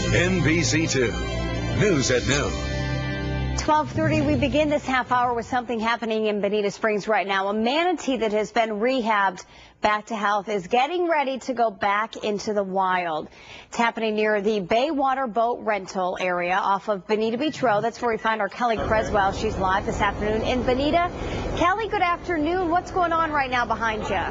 NBC2 News at noon. 12:30, we begin this half hour with something happening in Bonita Springs right now. A manatee that has been rehabbed back to health is getting ready to go back into the wild. It's happening near the Baywater boat rental area off of Bonita Beach Road. That's where we find our Kelly Creswell. She's live this afternoon in Bonita. Kelly, good afternoon. What's going on right now behind you?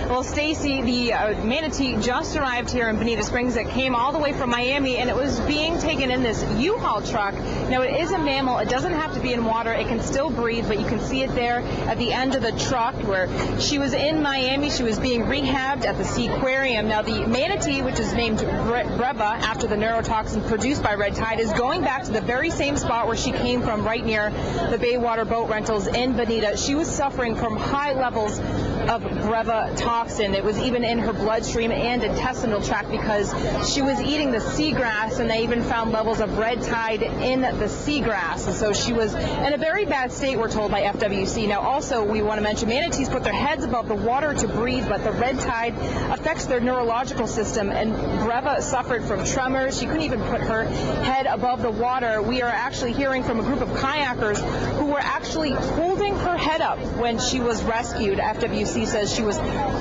Well, Stacy, the manatee just arrived here in Bonita Springs. It came all the way from Miami, and it was being taken in this U-Haul truck. Now, it is a mammal. It doesn't have to be in water. It can still breathe, but you can see it there at the end of the truck where she was in Miami. She was being rehabbed at the Seaquarium. Now, the manatee, which is named Breva after the neurotoxin produced by red tide, is going back to the very same spot where she came from, right near the Baywater boat rentals in Bonita. She was suffering from high levels of Breva toxin. It was even in her bloodstream and intestinal tract because she was eating the seagrass, and they even found levels of red tide in the seagrass. And so she was in a very bad state, we're told by FWC. Now, also, we want to mention manatees put their heads above the water to breathe, but the red tide affects their neurological system, and Breva suffered from tremors. She couldn't even put her head above the water. We are actually hearing from a group of kayakers who were actually holding her head up when she was rescued. FWC says she was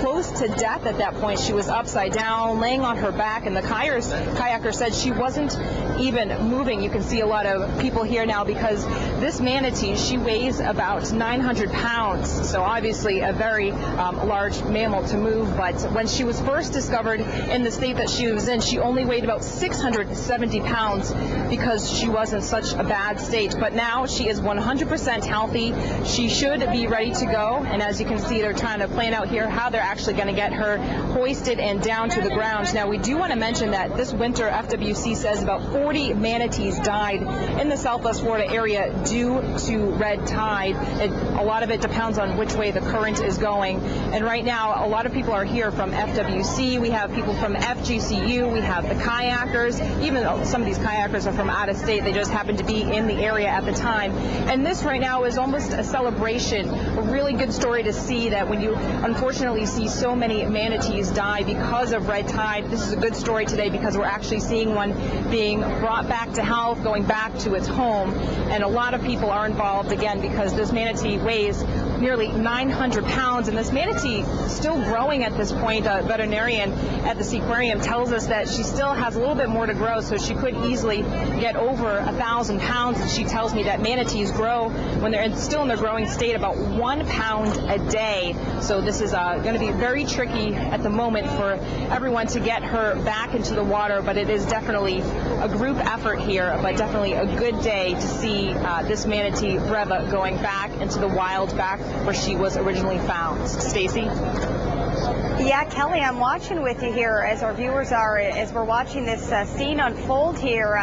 close to death at that point. She was upside down, laying on her back, and the kayaker said she wasn't even moving. You can see a lot of people here now because this manatee, she weighs about 900 pounds, so obviously a very large mammal to move. But when she was first discovered in the state that she was in, she only weighed about 670 pounds because she was in such a bad state. But now she is 100% healthy. She should be ready to go, and as you can see, they're trying to plan out here how they're actually going to get her hoisted and down to the ground. Now, we do want to mention that this winter, FWC says about 40 manatees died in the Southwest Florida area due to red tide. A lot of it depends on which way the current is going. And right now, a lot of people are here from FWC. We have people from FGCU. We have the kayakers. Even though some of these kayakers are from out of state, they just happen to be in the area at the time. And this right now is almost a celebration, a really good story to see that when you unfortunately see so many manatees die because of red tide. This is a good story today because we're actually seeing one being brought back to health, going back to its home, and a lot of people are involved again because this manatee weighs nearly 900 pounds, and this manatee still growing at this point. A veterinarian at the Seaquarium tells us that she still has a little bit more to grow, so she could easily get over 1,000 pounds. And she tells me that manatees grow when they're still in their growing state about 1 pound a day. So this is going to be very tricky at the moment for everyone to get her back into the water, but it is definitely a group effort here, but definitely a good day to see this manatee Breva going back into the wild, back where she was originally found. Stacy? Yeah, Kelly, I'm watching with you here, as our viewers are, as we're watching this scene unfold here.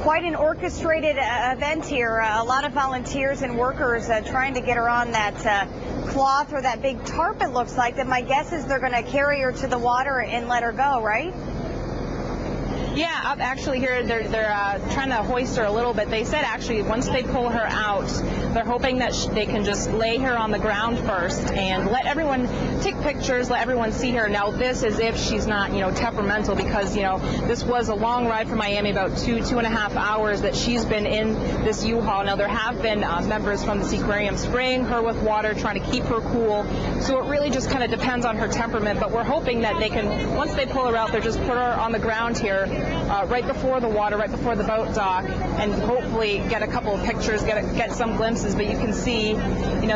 Quite an orchestrated event here. A lot of volunteers and workers trying to get her on that cloth or that big tarp, it looks like. That my guess is they're going to carry her to the water and let her go, right? Yeah, up actually here, they're trying to hoist her a little bit. They said actually once they pull her out, they're hoping that they can just lay her on the ground first and let everyone take pictures, let everyone see her. Now, this is if she's not, temperamental, because, this was a long ride from Miami, about 2.5 hours that she's been in this U-Haul. Now, there have been members from the Seaquarium spraying her with water, trying to keep her cool. So it really just kind of depends on her temperament. But we're hoping that they can, once they pull her out, they'll just put her on the ground here, right before the water, right before the boat dock, and hopefully get a couple of pictures, get some glimpses. But you can see,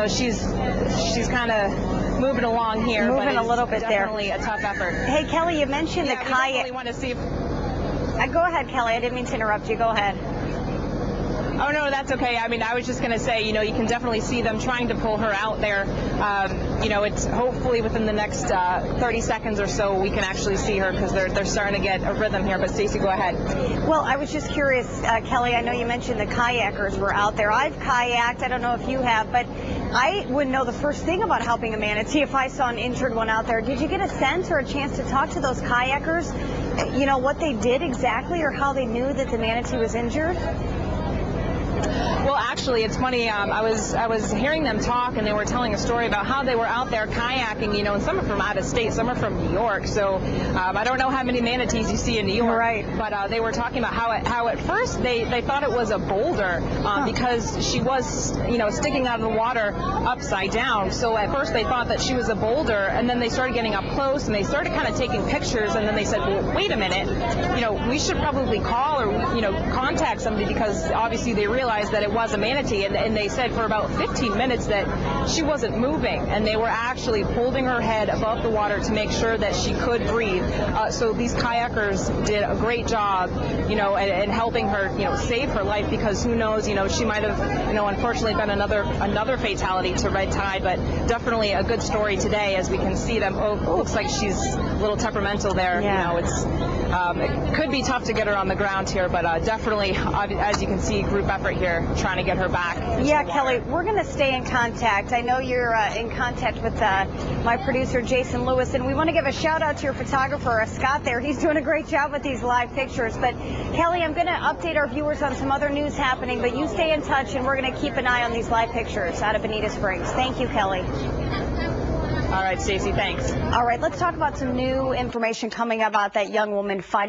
she's kind of moving along here, moving a little bit there. Definitely a tough effort. Hey, Kelly, you mentioned the kayak. Really want to see. Go ahead, Kelly. I didn't mean to interrupt you. Go ahead. Oh, no, that's okay. I mean, I was just going to say, you can definitely see them trying to pull her out there. It's hopefully within the next 30 seconds or so we can actually see her, because they're starting to get a rhythm here. But Stacey, go ahead. Well, I was just curious, Kelly, I know you mentioned the kayakers were out there. I've kayaked. I don't know if you have, but I wouldn't know the first thing about helping a manatee if I saw an injured one out there. Did you get a sense or a chance to talk to those kayakers, what they did exactly or how they knew that the manatee was injured? Well, actually, it's funny. I was hearing them talk, and they were telling a story about how they were out there kayaking, and some are from out of state, some are from New York. So I don't know how many manatees you see in New York. Right. But they were talking about how at first they thought it was a boulder because she was, sticking out of the water upside down. So at first they thought that she was a boulder, and then they started getting up close, and they started kind of taking pictures, and then they said, well, wait a minute, we should probably call or, contact somebody, because obviously they realized that it was a manatee, and they said for about 15 minutes that she wasn't moving, and they were actually holding her head above the water to make sure that she could breathe. So these kayakers did a great job, in helping her, save her life, because who knows, she might have, unfortunately been another fatality to red tide, but definitely a good story today, as we can see them. Oh, looks like she's a little temperamental there. Yeah. It could be tough to get her on the ground here, but definitely, as you can see, group effort here trying to get her back. Yeah, Kelly, we're going to stay in contact. I know you're in contact with my producer, Jason Lewis, and we want to give a shout out to your photographer, Scott there. He's doing a great job with these live pictures. But Kelly, I'm going to update our viewers on some other news happening, but you stay in touch, and we're going to keep an eye on these live pictures out of Bonita Springs. Thank you, Kelly. All right, Stacey, thanks. All right, let's talk about some new information coming about that young woman fighting